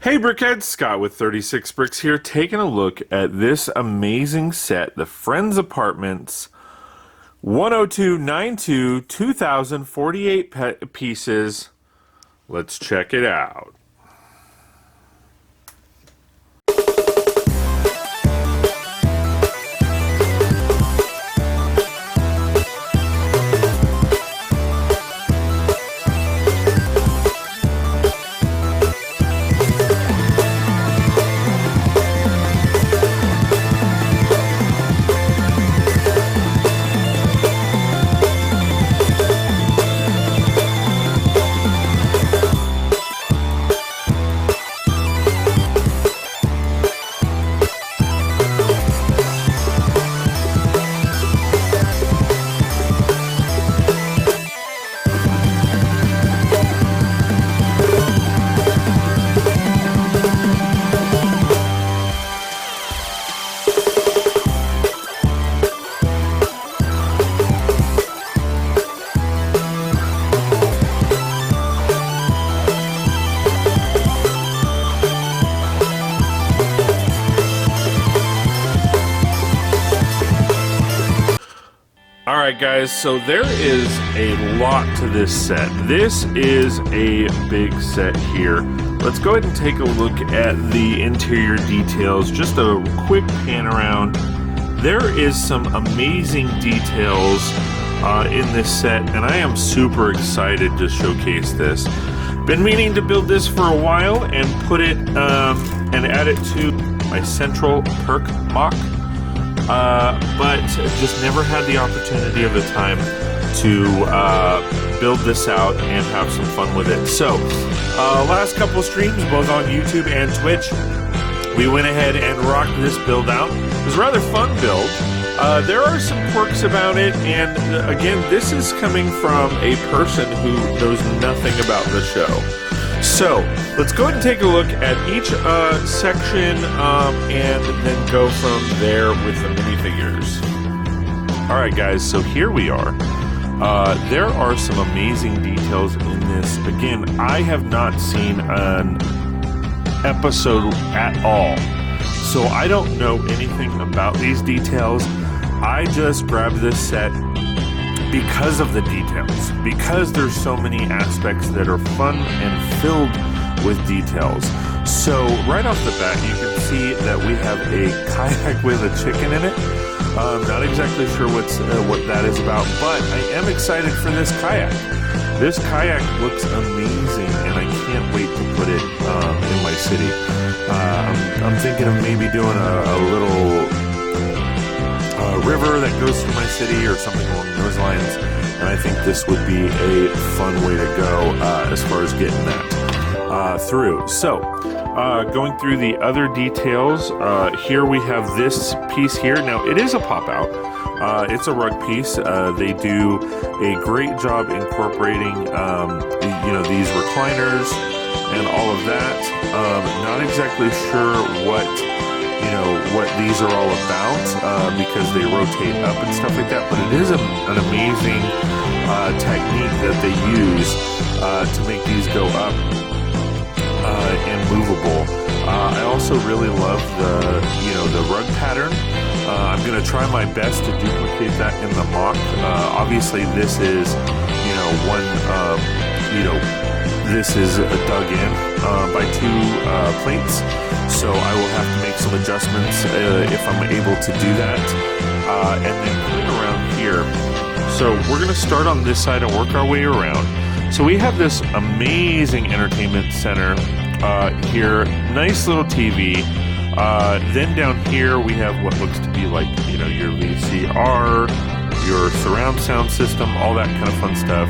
Hey Brickheads, Scott with 36 Bricks here, taking a look at this amazing set, the Friends Appartments 10292 2048 pieces. Let's check it out. Alright guys, so there is a lot to this set. This is a big set here. Let's go ahead and take a look at the interior details. Just a quick pan around. There is some amazing details in this set, and I am super excited to showcase this. Been meaning to build this for a while and put it and add it to my central perk mock. But just never had the opportunity of the time to build this out and have some fun with it. So, last couple streams, both on YouTube and Twitch, we went ahead and rocked this build out. It was a rather fun build. There are some quirks about it, and again, this is coming from a person who knows nothing about the show. So, let's go ahead and take a look at each section and then go from there with the minifigures. Alright guys, so here we are. There are some amazing details in this. Again, I have not seen an episode at all, so I don't know anything about these details. I just grabbed this set because of the details, because there's so many aspects that are fun and filled with details. So right off the bat, you can see that we have a kayak with a chicken in it. Not exactly sure what that is about, but I am excited for this kayak. This kayak looks amazing, and I can't wait to put it in my city. I'm thinking of maybe doing a little river that goes through my city or something along those lines, and I think this would be a fun way to go as far as getting that through. So going through the other details, here we have this piece here. Now it is a pop-out. It's a rug piece. They do a great job incorporating these recliners and all of that. Not exactly sure what these are all about because they rotate up and stuff like that, but it is an amazing technique that they use to make these go up and movable. I also really love the rug pattern. I'm going to try my best to duplicate that in the mock. Obviously this is this is dug in by two plates, so I will have to make some adjustments if I'm able to do that. And then coming around here, so we're going to start on this side and work our way around. So we have this amazing entertainment center here, nice little TV. Then down here we have what looks to be like your VCR, your surround sound system, all that kind of fun stuff.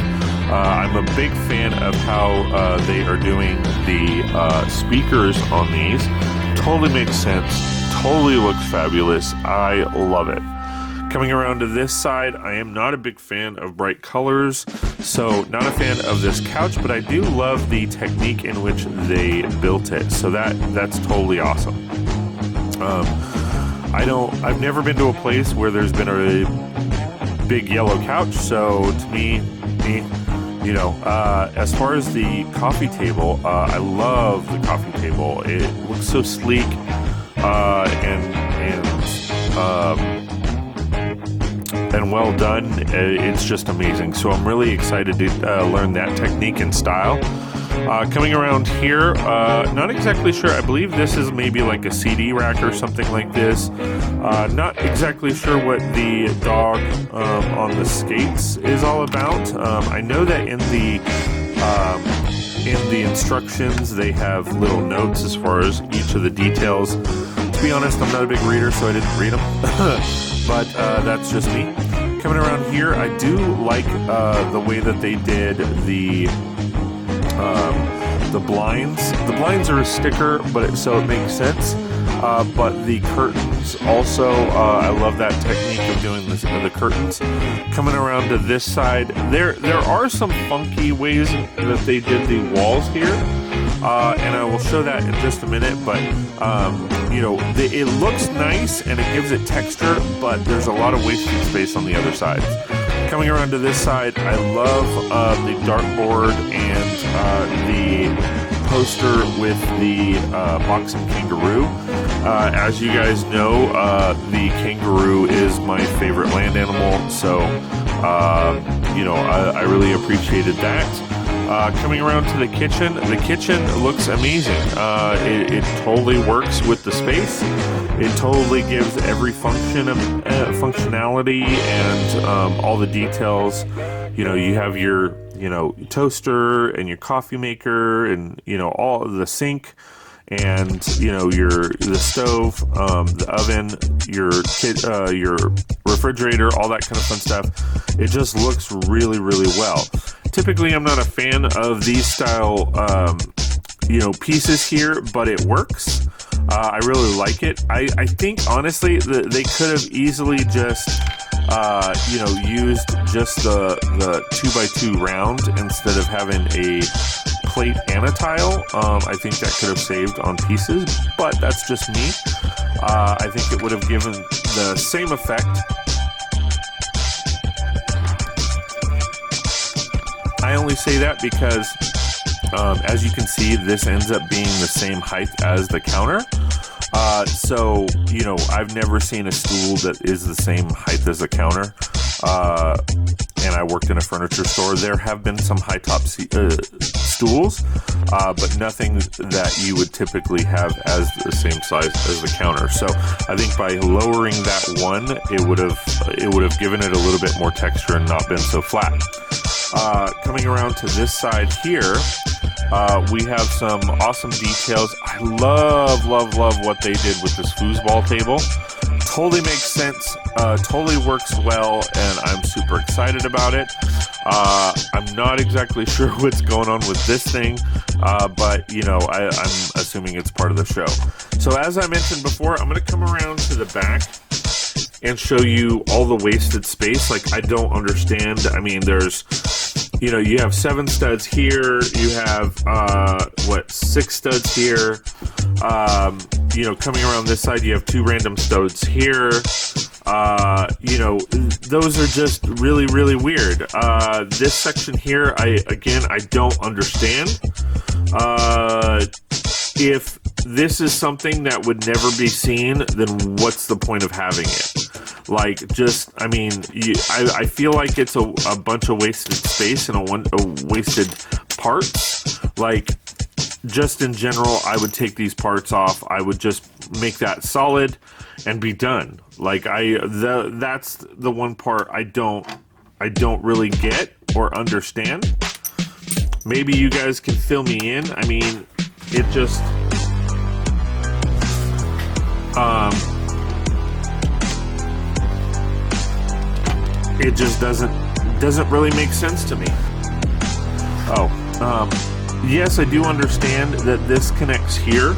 I'm a big fan of how they are doing the speakers on these. Totally makes sense, totally looks fabulous. I love it. Coming around to this side, I am not a big fan of bright colors, so not a fan of this couch, but I do love the technique in which they built it, so that's totally awesome. I've never been to a place where there's been a big yellow couch, so to me, You know, as far as the coffee table, I love the coffee table. It looks so sleek and well done. It's just amazing. So I'm really excited to learn that technique and style. Coming around here, not exactly sure. I believe this is maybe like a CD rack or something like this. Not exactly sure what the dog on the skates is all about. I know that in the instructions they have little notes as far as each of the details. To be honest, I'm not a big reader, so I didn't read them. But that's just me. Coming around here, I do like the way that they did the blinds. The blinds are a sticker, so it makes sense. But the curtains also, I love that technique of doing the curtains. Coming around to this side, there are some funky ways that they did the walls here, and I will show that in just a minute. But you know, it looks nice and it gives it texture, but there's a lot of wasted space on the other sides. Coming around to this side, I love the dartboard and the poster with the boxing kangaroo. As you guys know, the kangaroo is my favorite land animal, so you know, I really appreciated that. Coming around to the kitchen looks amazing. It totally works with the space. It totally gives every functionality and all the details. You know, you have your toaster and your coffee maker, and all of the sink, and the stove, the oven, your refrigerator, all that kind of fun stuff. It just looks really, really well. Typically, I'm not a fan of these style pieces here, but it works. I really like it. I think honestly they could have easily just used just the 2x2 round instead of having a plate and a tile. I think that could have saved on pieces, but that's just me. I think it would have given the same effect. I only say that because as you can see, this ends up being the same height as the counter. So I've never seen a stool that is the same height as a counter. And I worked in a furniture store. There have been some high top stools, but nothing that you would typically have as the same size as the counter. So I think by lowering that one, it would have given it a little bit more texture and not been so flat. Coming around to this side here, we have some awesome details. I love what they did with this foosball table. Totally makes sense, totally works well, and I'm super excited about it. I'm not exactly sure what's going on with this thing, but I'm assuming it's part of the show. So as I mentioned before, I'm going to come around to the back and show you all the wasted space. Like, I don't understand. I mean, there's you have 7 studs here, you have 6 studs here, coming around this side you have 2 random studs here. Those are just really, really weird. This section here, I don't understand. If this is something that would never be seen, then what's the point of having it? Like, I feel like it's a bunch of wasted space and a wasted parts. Like, just in general, I would take these parts off. I would just make that solid and be done. Like, that's the one part I don't really get or understand. Maybe you guys can fill me in. I mean, it just doesn't really make sense to me. Yes, I do understand that this connects here,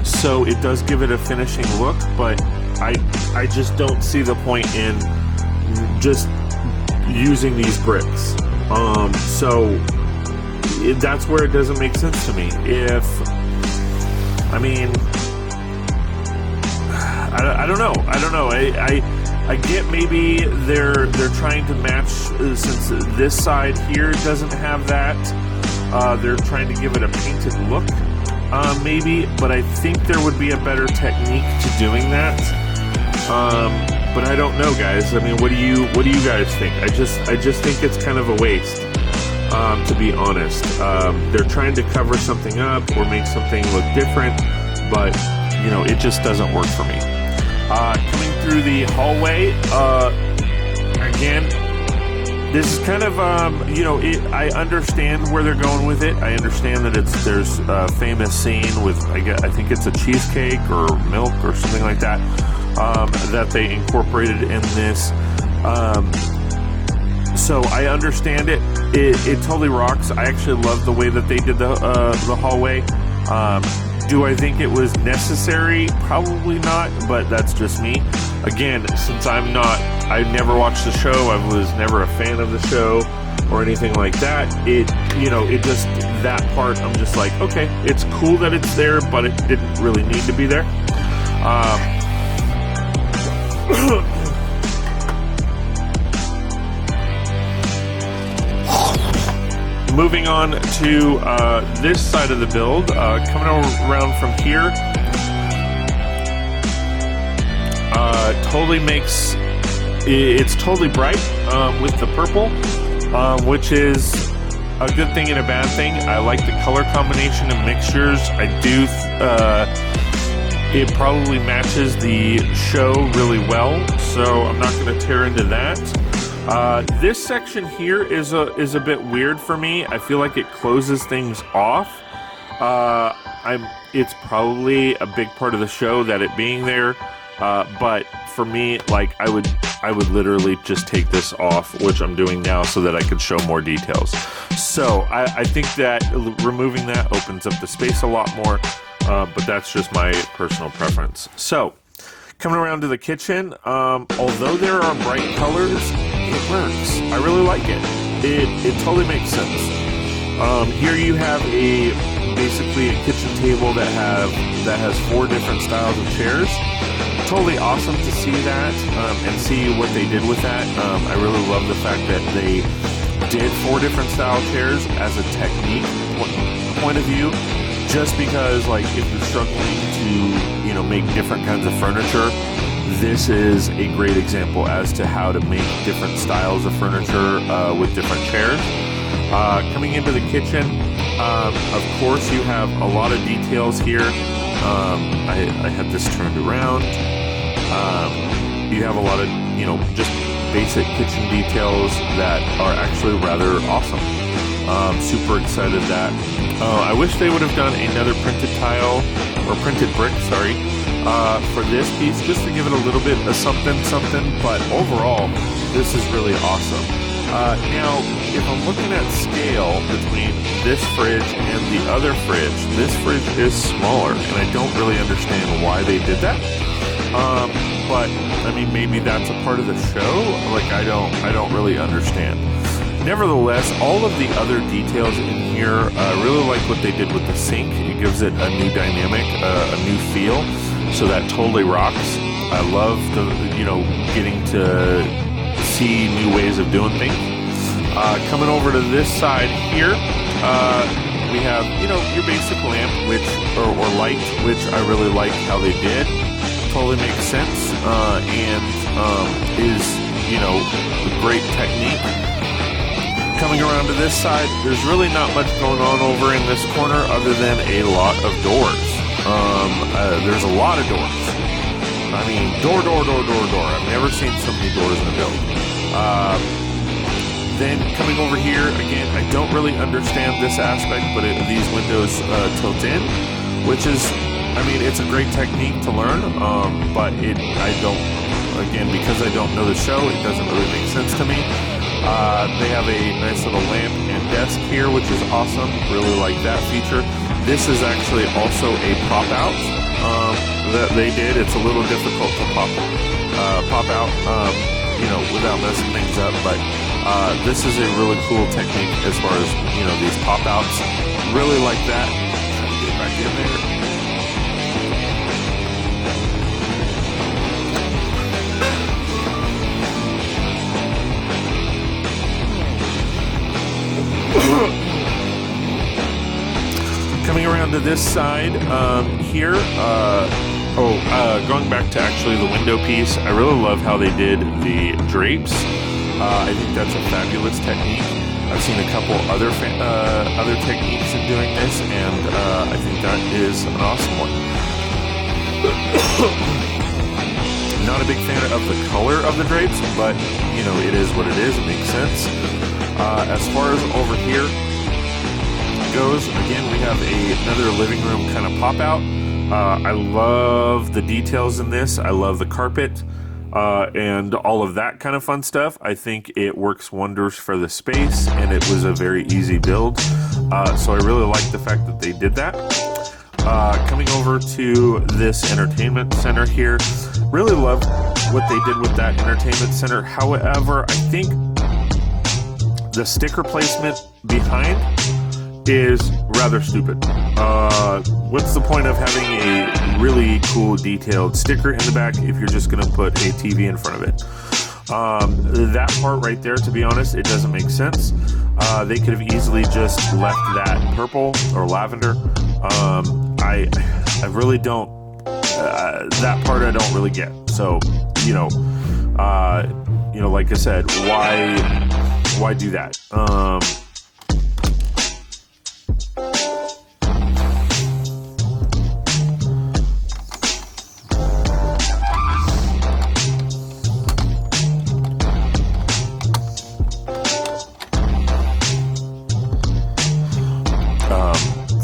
so it does give it a finishing look, but I just don't see the point in just using these bricks. So that's where it doesn't make sense to me. I don't know. I get maybe they're trying to match, since this side here doesn't have that. They're trying to give it a painted look, maybe. But I think there would be a better technique to doing that. But I don't know, guys. I mean, what do you guys think? I just think it's kind of a waste, to be honest. They're trying to cover something up or make something look different, but you know, it just doesn't work for me. Coming through the hallway, again, this is kind of, you know, I understand where they're going with it. I understand that there's a famous scene with, I think it's a cheesecake or milk or something like that, that they incorporated in this. So I understand it. It totally rocks. I actually love the way that they did the hallway. Do I think it was necessary? Probably not, but that's just me. Again, since I never watched the show, I was never a fan of the show or anything like that. That part, I'm just like, okay, it's cool that it's there, but it didn't really need to be there. Moving on to this side of the build, coming around from here, it's totally bright with the purple, which is a good thing and a bad thing. I like the color combination and mixtures. I do. It probably matches the show really well, so I'm not going to tear into that. This section here is a bit weird for me. I feel like it closes things off. It's probably a big part of the show that it being there, but for me, like, I would literally just take this off, which I'm doing now, so that I could show more details. So I think that removing that opens up the space a lot more, but that's just my personal preference. So coming around to the kitchen, although there are bright colors, it works. I really like it. It totally makes sense. Here you have basically a kitchen table that has 4 different styles of chairs. Totally awesome to see that and see what they did with that. I really love the fact that they did 4 different style chairs as a technique point of view. Just because, like, if you're struggling to, you know, make different kinds of furniture, this is a great example as to how to make different styles of furniture with different chairs. Coming into the kitchen, of course, you have a lot of details here. I had this turned around. You have a lot of, you know, just basic kitchen details that are actually rather awesome. Super excited that. I wish they would have done another printed tile, or printed brick, sorry, for this piece, just to give it a little bit of something, but overall, this is really awesome. Now, if I'm looking at scale between this fridge and the other fridge, this fridge is smaller, and I don't really understand why they did that. But, I mean, maybe that's a part of the show. Like, I don't really understand. Nevertheless, all of the other details in here, I really like what they did with the sink. It gives it a new dynamic, a new feel, so that totally rocks. I love getting to see new ways of doing things. Coming over to this side here, we have, your basic lamp, or light, which I really like how they did. Totally makes sense, and is, a great technique. Coming around to this side, there's really not much going on over in this corner other than a lot of doors. There's a lot of doors. I mean, door. I've never seen so many doors in a building. Then coming over here, again, I don't really understand this aspect, but these windows tilt in, which is, it's a great technique to learn, but because I don't know the show, it doesn't really make sense to me. They have a nice little lamp and desk here, which is awesome. Really like that feature. This is actually also a pop out that they did. It's a little difficult to pop out, without messing things up. But this is a really cool technique as far as these pop outs. Really like that. Try to get back in there. Coming around to this side here, going back to actually the window piece, I really love how they did the drapes. I think that's a fabulous technique. I've seen a couple other techniques in doing this, and I think that is an awesome one. Not a big fan of the color of the drapes, but you know, it is what it is. It makes sense. As far as over here goes, again, we have another living room kind of pop out. I love the details in this. I love the carpet and all of that kind of fun stuff. I think it works wonders for the space, and it was a very easy build. So I really like the fact that they did that. Coming over to this entertainment center here, really love what they did with that entertainment center. However, I think the sticker placement behind is rather stupid. What's the point of having a really cool detailed sticker in the back if you're just going to put a TV in front of it? That part right there, to be honest, it doesn't make sense. They could have easily just left that purple or lavender. I really don't, that part I don't really get. So, like I said, why do that?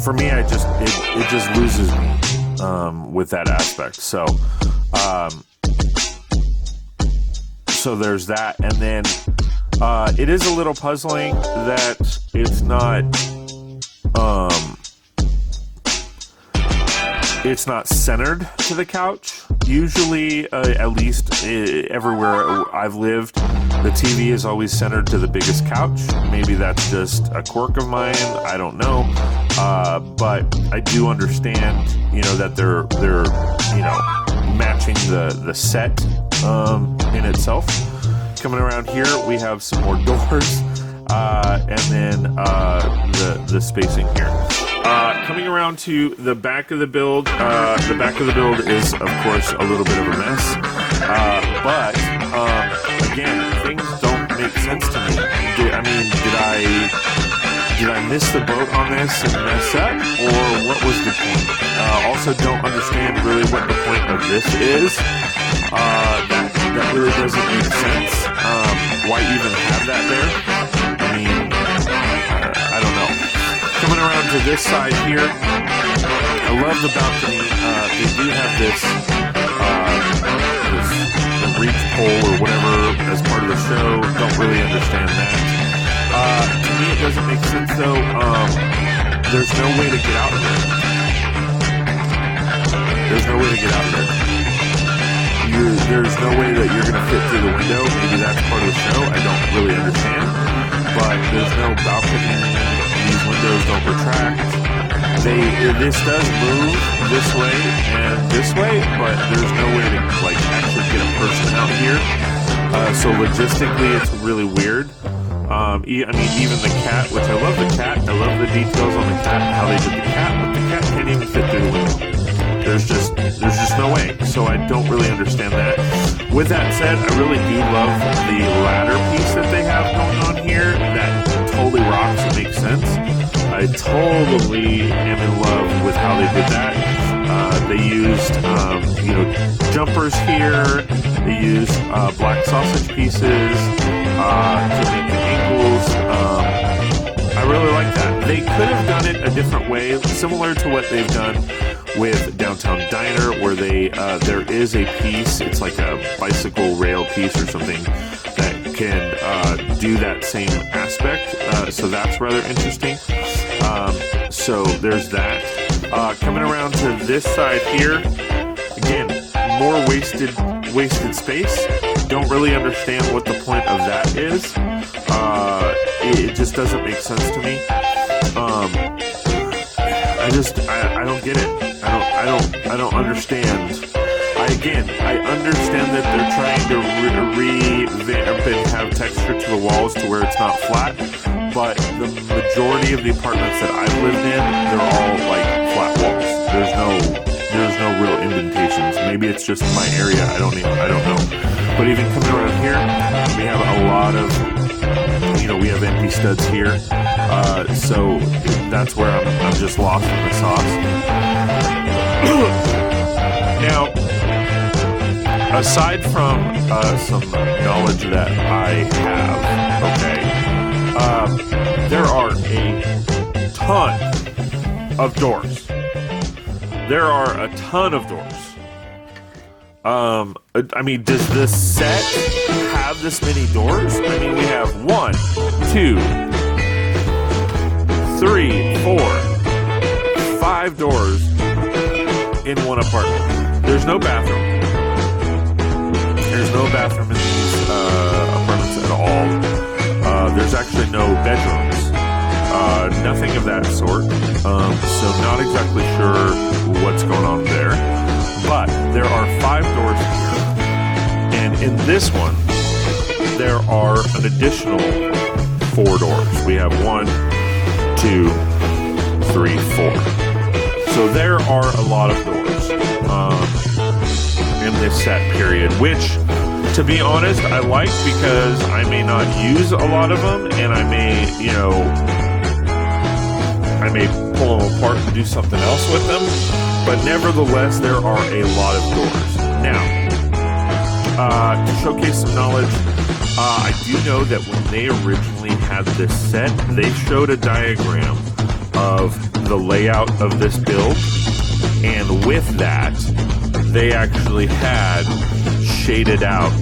For me, it just loses me with that aspect. So there's that, and then it is a little puzzling that it's not centered to the couch. Usually, at least everywhere I've lived, the TV is always centered to the biggest couch. Maybe that's just a quirk of mine. I don't know. But I do understand, that they're matching the set in itself. Coming around here, we have some more doors, and then the spacing here. Coming around to the back of the build is, of course, a little bit of a mess. But again, things don't make sense to me. Did I miss the boat on this and mess up, or what was the point? Also, don't understand really what the point of this is. That really doesn't make sense. Why even have that there? I don't know. Coming around to this side here, I love the balcony. They do have this reach pole or whatever as part of the show. Don't really understand that. To me, it doesn't make sense though. There's no way to get out of there. There's no way to get out of there. There's no way that you're going to fit through the window. Maybe that's part of the show. I don't really understand. But there's no balcony. These windows don't retract. This does move this way and this way, but there's no way to actually get a person out here. So logistically, it's really weird. Even the cat, which I love the cat. I love the details on the cat, how they did the cat, but the cat can't even fit through the window. There's just no way. So I don't really understand that. With that said, I really do love the ladder piece that they have going on here. That totally rocks and makes sense. I totally am in love with how they did that. They used, jumpers here. They used black sausage pieces to make the ankles. I really like that. They could have done it a different way, similar to what they've done with Downtown Diner, where there is a piece. It's like a bicycle rail piece or something that can do that same aspect. So that's rather interesting. So there's that. Coming around to this side here, again, more wasted space. Don't really understand what the point of that is. It just doesn't make sense to me. I don't get it. I don't understand. I understand that they're trying to revamp and have texture to the walls to where it's not flat, but the majority of the apartments that I've lived in, they're all like flat walls. There's no real indentations. Maybe it's just my area. I don't know. But even coming around here, we have a lot of, we have empty studs here. So that's where I'm just lost in the sauce. Now, aside from some knowledge that I have, there are a ton of doors. There are a ton of doors. I mean, does this set have this many doors? I mean, we have 1, 2, 3, 4, 5 doors in one apartment. There's no bathroom. There's no bathroom in these apartments at all. There's actually no bedrooms. Nothing of that sort. So not exactly sure what's going on there. But there are 5 doors here. And in this one, there are an additional 4 doors. We have 1, 2, 3, 4. So there are a lot of doors in this set period, which, to be honest, I like because I may not use a lot of them, and I may, I may pull them apart and do something else with them. But nevertheless, there are a lot of doors. Now, to showcase some knowledge, I do know that when they originally had this set, they showed a diagram of the layout of this build, and with that, they actually had shaded out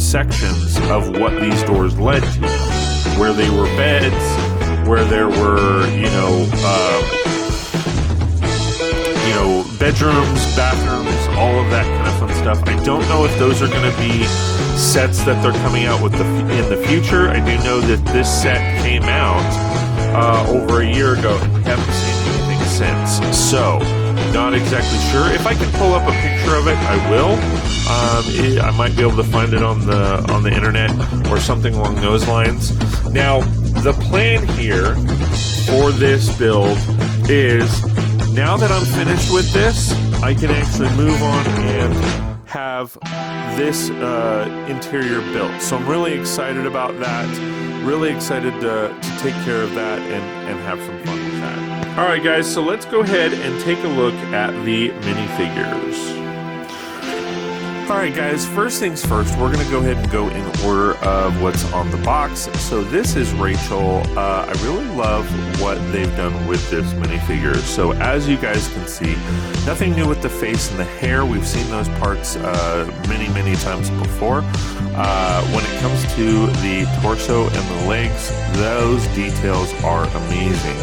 sections of what these doors led to, where they were beds, where there were, bedrooms, bathrooms, all of that kind of fun stuff. I don't know if those are going to be sets that they're coming out with in the future. I do know that this set came out over a year ago, and we haven't seen anything since. So, not exactly sure. If I can pull up a picture of it, I will. I might be able to find it on the internet or something along those lines. Now, the plan here for this build is, now that I'm finished with this, I can actually move on and have this interior built. So I'm really excited about that. Really excited to take care of that and have some fun with that. All right, guys, so let's go ahead and take a look at the minifigures. Alright guys, first things first, we're going to go ahead and go in order of what's on the box. So this is Rachel. I really love what they've done with this minifigure. So as you guys can see, nothing new with the face and the hair. We've seen those parts many times before. When it comes to the torso and the legs, those details are amazing.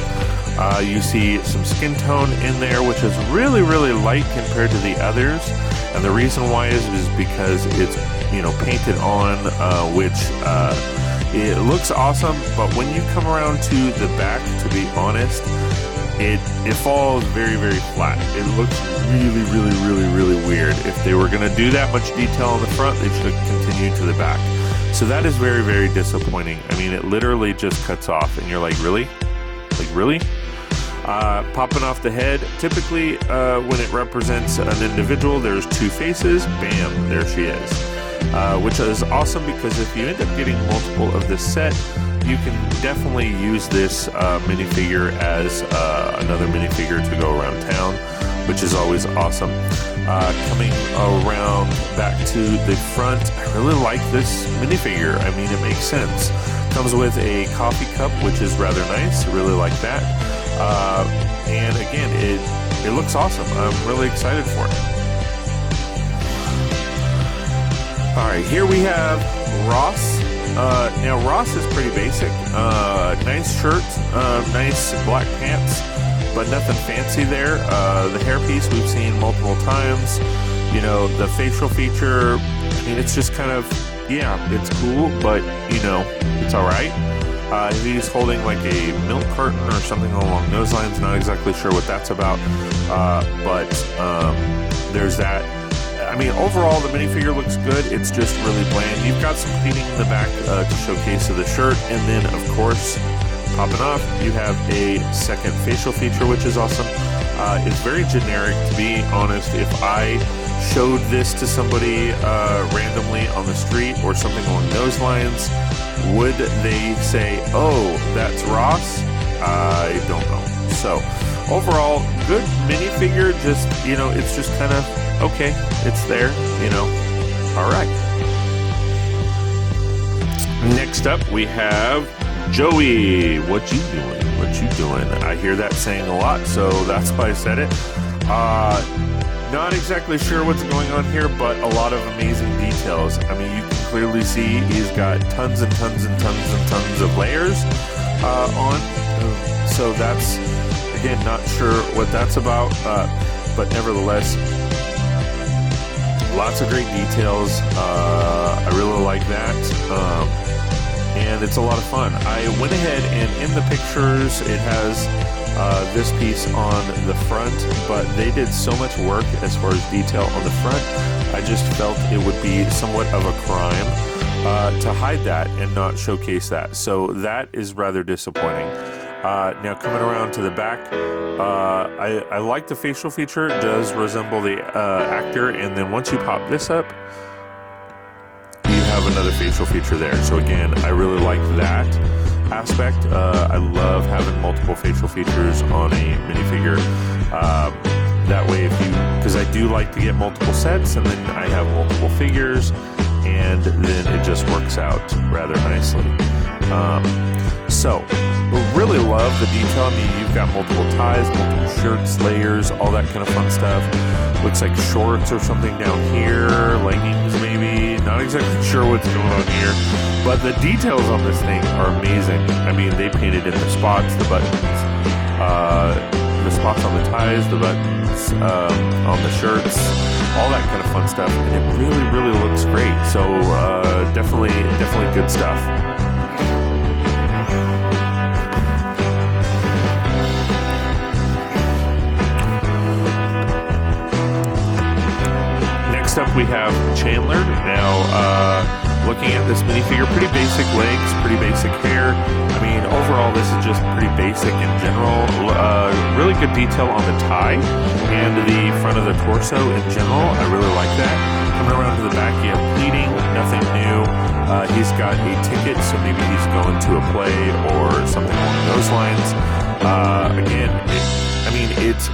You see some skin tone in there, which is really light compared to the others. And the reason why is because it's, painted on, which it looks awesome. But when you come around to the back, to be honest, it falls very flat. It looks really weird. If they were going to do that much detail on the front, they should have continued to the back. So that is very disappointing. I mean, it literally just cuts off, and you're like, really? Like, really? Popping off the head, typically when it represents an individual, there's 2 faces, bam, there she is. Which is awesome, because if you end up getting multiple of this set, you can definitely use this minifigure as another minifigure to go around town, which is always awesome. Coming around back to the front, I really like this minifigure. I mean, it makes sense. Comes with a coffee cup, which is rather nice. I really like that. And again, it looks awesome. I'm really excited for it. Alright, here we have Ross. Now Ross is pretty basic. Nice shirt, nice black pants, but nothing fancy there. The hairpiece we've seen multiple times. The facial feature, I mean, it's just kind of, yeah, it's cool, but, it's alright. He's holding like a milk carton or something along those lines. Not exactly sure what that's about, but there's that. I mean, overall, the minifigure looks good. It's just really bland. You've got some pleating in the back to showcase the shirt. And then, of course, popping off, you have a second facial feature, which is awesome. It's very generic, to be honest. If I showed this to somebody randomly on the street or something along those lines, would they say, oh, that's Ross? I don't know. So, overall, good minifigure. Just, you know, it's just kind of, okay, it's there, you know. All right. Next up, we have Joey. What you doing? What you doing? I hear that saying a lot, so that's why I said it. Not exactly sure what's going on here, but a lot of amazing details. I mean, you can clearly see he's got tons and tons and tons and tons of layers on. So that's, again, not sure what that's about, but nevertheless, lots of great details. I really like that. And it's a lot of fun. I went ahead and in the pictures, it has this piece on the front, but they did so much work as far as detail on the front. I just felt it would be somewhat of a crime to hide that and not showcase that. So that is rather disappointing. Now coming around to the back, I like the facial feature. It does resemble the actor, and then once you pop this up, you have another facial feature there. So again, I really like that aspect. I love having multiple facial features on a minifigure. That way, because I do like to get multiple sets, and then I have multiple figures, and then it just works out rather nicely. So, really love the detail. I mean, you've got multiple ties, multiple shirts, layers, all that kind of fun stuff. Looks like shorts or something down here, leggings maybe. Not exactly sure what's going on here, but the details on this thing are amazing. I mean, they painted in the spots, the buttons, the spots on the ties, the buttons on the shirts, all that kind of fun stuff, and it really, really looks great. So definitely good stuff. Next up, we have Chandler. Now, looking at this minifigure, pretty basic legs, pretty basic hair. I mean, overall, this is just pretty basic in general. Really good detail on the tie and the front of the torso in general. I really like that. Coming around to the back, you have pleating, nothing new. He's got a ticket, so maybe he's going to a play or something along those lines. Again,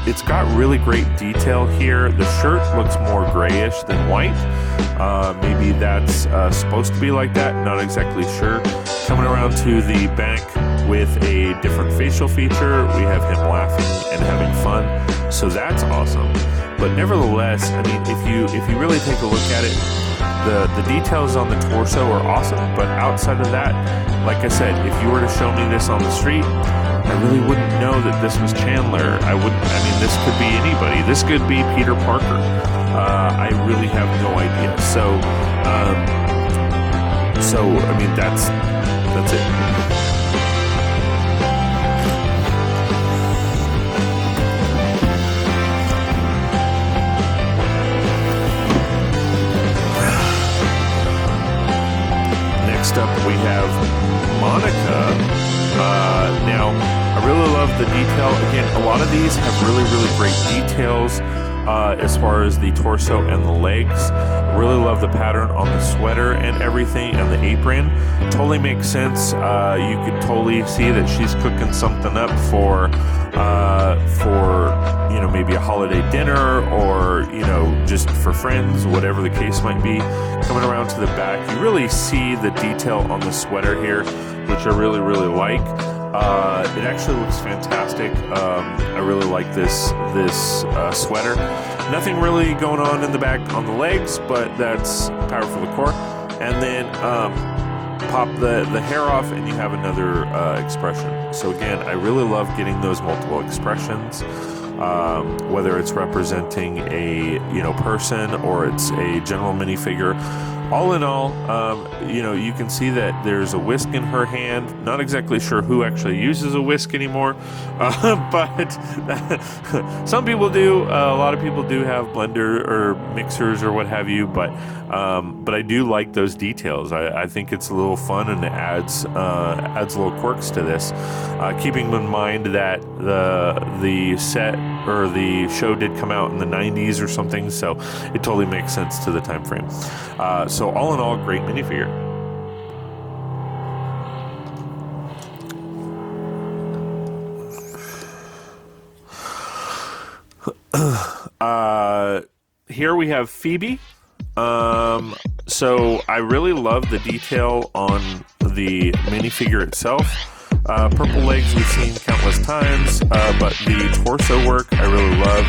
it's got really great detail here. The shirt looks more grayish than white. Maybe that's supposed to be like that, not exactly sure. Coming around to the back with a different facial feature, we have him laughing and having fun, so that's awesome. But nevertheless, I mean, if you really take a look at it, the details on the torso are awesome, but outside of that, like I said, if you were to show me this on the street, I really wouldn't know that this was Chandler. I mean, this could be anybody. This could be Peter Parker. I really have no idea. So I mean, that's it. Next up, we have Monica. Now, I really love the detail. Again, a lot of these have really, really great details as far as the torso and the legs. Really love the pattern on the sweater and everything, and the apron. Totally makes sense. You could totally see that she's cooking something up for you know, maybe a holiday dinner, or, you know, just for friends, whatever the case might be. Coming around to the back, you really see the detail on the sweater here, which I really, really like. It actually looks fantastic. I really like this sweater. Nothing really going on in the back on the legs, but that's power for the core. And then pop the hair off, and you have another expression. So again, I really love getting those multiple expressions, whether it's representing a person or it's a general minifigure. all in all, you know, you can see that there's a whisk in her hand. Not exactly sure who actually uses a whisk anymore, but some people do. A lot of people do have blender or mixers or what have you, but I do like those details. I think it's a little fun, and it adds little quirks to this. Keeping in mind that the set or the show did come out in the 90s or something, so it totally makes sense to the time frame. So all in all, great minifigure. Here we have Phoebe. So I really love the detail on the minifigure itself. Purple legs we've seen countless times, but the torso work I really love.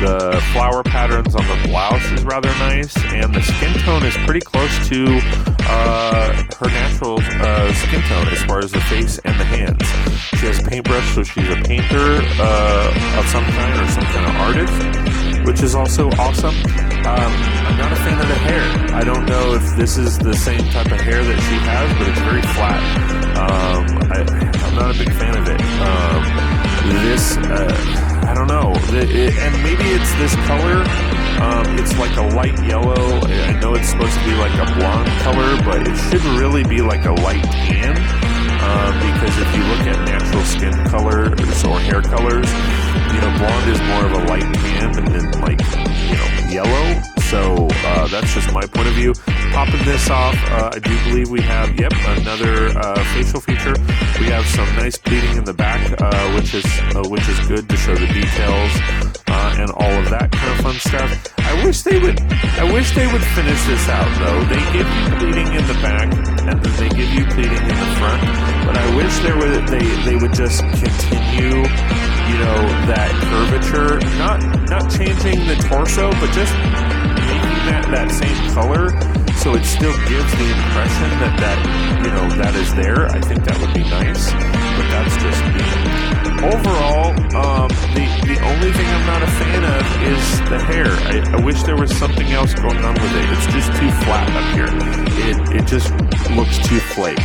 The flower patterns on the blouse is rather nice, and the skin tone is pretty close to her natural skin tone as far as the face and the hands. She has paintbrush, so she's a painter of some kind or some kind of artist, which is also awesome. I'm not a fan of the hair. I don't know if this is the same type of hair that she has, but it's very flat. I'm not a big fan of it. I don't know. And maybe it's this color. It's like a light yellow. I know it's supposed to be like a blonde color, but it should really be like a light tan. Because if you look at natural skin colors or hair colors, you know, blonde is more of a light tan and then like, you know, yellow. So that's just my point of view. Popping this off, I do believe we have, another facial feature. We have some nice bleeding in the back, which is good to show the details and all of that kind of fun stuff. I wish they would finish this out though. They give you bleeding in the back and then they give you bleeding in the front. But I wish they would just continue, you know, that curvature, not changing the torso, but just making that same color, so it still gives the impression that you know, that is there. I think that would be nice, but that's just me. Overall, the only thing I'm not a fan of is the hair. I wish there was something else going on with it. It's just too flat up here. It just looks too fake.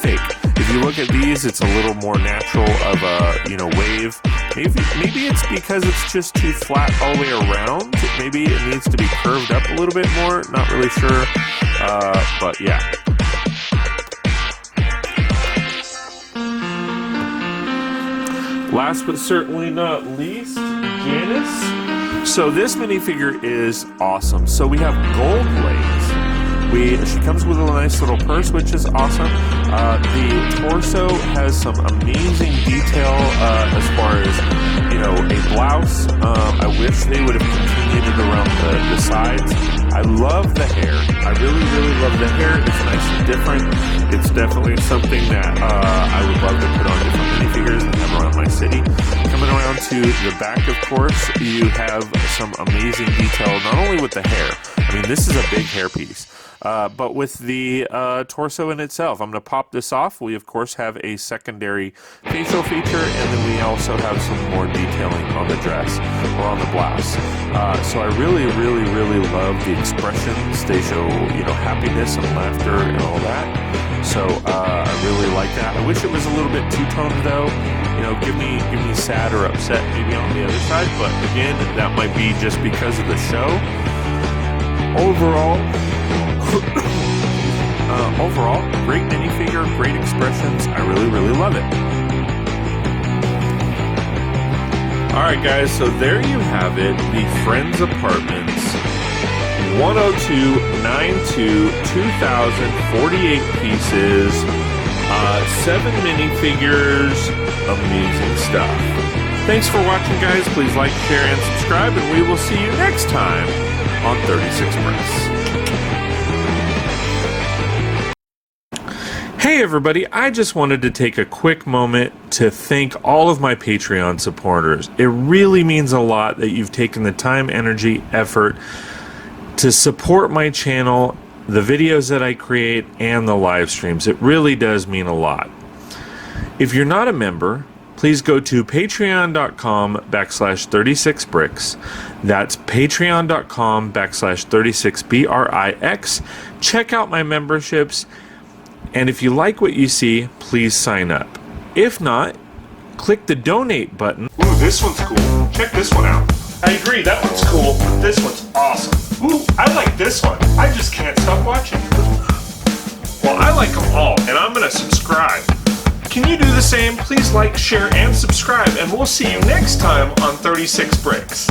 If you look at these, it's a little more natural of a, you know, wave. Maybe it's because it's just too flat all the way around. Maybe it needs to be curved up a little bit more. Not really sure, but yeah. Last but certainly not least, Janice. So this minifigure is awesome. So we have gold legs. She comes with a nice little purse, which is awesome. The torso has some amazing detail as far as, you know, a blouse. I wish they would have continued it around the sides. I love the hair. I really, really love the hair. It's nice and different. It's definitely something that I would love to put on different minifigures and have around my city. Coming around to the back, of course, you have some amazing detail, not only with the hair. I mean, this is a big hair piece. But with the torso in itself. I'm going to pop this off. We, of course, have a secondary facial feature, and then we also have some more detailing on the dress or on the blouse. So I really, really, really love the expressions. They show, you know, happiness and laughter and all that. So I really like that. I wish it was a little bit two-toned, though. You know, give me sad or upset maybe on the other side. But again, that might be just because of the show. Overall, great minifigure, great expressions. I really, really love it. Alright guys, so there you have it. The Friends Apartments 10292 2048 pieces, 7 minifigures, amazing stuff. Thanks for watching guys. Please like, share, and subscribe, and we will see you next time on 36 Brix. Hey everybody, I just wanted to take a quick moment to thank all of my Patreon supporters. It really means a lot that you've taken the time, energy, effort to support my channel, the videos that I create, and the live streams. It really does mean a lot. If you're not a member, please go to patreon.com/36brix. That's patreon.com/36brix. Check out my memberships, and if you like what you see, please sign up. If not, click the donate button. Ooh, this one's cool. Check this one out. I agree, that one's cool, but this one's awesome. Ooh, I like this one. I just can't stop watching. Well, I like them all, and I'm gonna subscribe. Can you do the same? Please like, share, and subscribe, and we'll see you next time on 36 Brix.